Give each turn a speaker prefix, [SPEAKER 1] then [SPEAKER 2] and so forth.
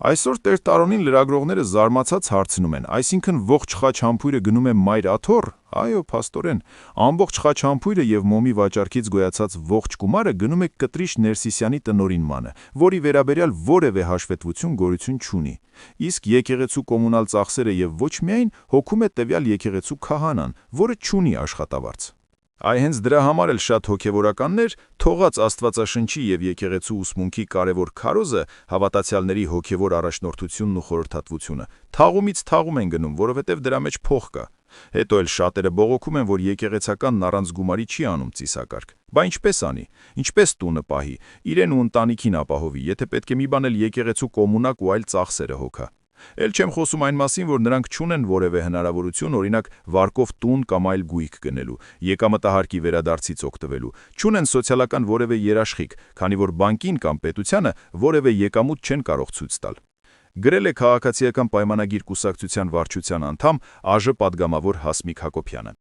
[SPEAKER 1] Այսօր Տեր-Տարոնին լրագրողները զարմացած հարցնում են, այսինքն ողջ խաչհամբույրը գնում է մայր աթոռ։ Այո, փաստորեն, ամբողջ խաչհամբույրը եւ մոմի վաճառքից գոյացած ողջ գումարը գնում է կտրիչ Ներսիսյանի տնօրինմանը, որի վերաբերյալ որևէ հաշվետվություն գոյություն չունի։ Իսկ եկեղեցու կոմունալ ծախսերը եւ ոչ միայն հոգում է տվյալ եկեղեցու քահանան, որը չունի աշխատավարձ։ Այ հենց դրա համար էլ շատ հոգևորականներ, թողած Աստվածաշնչի եւ եկեղեցու ուսմունքի կարևոր քարոզը, հավատացյալների հոգևոր առաջնորդությունն ու խորհրդատվությունը, թաղումից թաղում են գնում, որովհետեւ դրա մեջ փող կա։ Հետո էլ շատերը բողոքում են, որ եկեղեցականն առանց գումարի չի անում ծիսակարգ։ Բա ինչպես անի։ Ինչպես տունը պահի, իրեն ու ընտանիքին ապահովի, եթե պետք է մի բան էլ եկեղեցու կոմունակ ու այլ ծախսերը հոգա։ Էլ չեմ խոսում այն մասին, որ նրանք չունեն որևէ հնարավորություն, օրինակ, վարկով տուն կամ այլ գույք գնելու, եկամտահարկի վերադարձից օգտվելու, չունեն սոցիալական որևէ երաշխիք, քանի որ բանկին կամ պետությանը որևէ եկամուտ չեն կարող ցույց տալ։ Գրել է Քաղաքացիական պայմանագիր կուսակցության վարչության անդամ ԱԺ պատգամավոր Հասմիկ Հակոբյանը։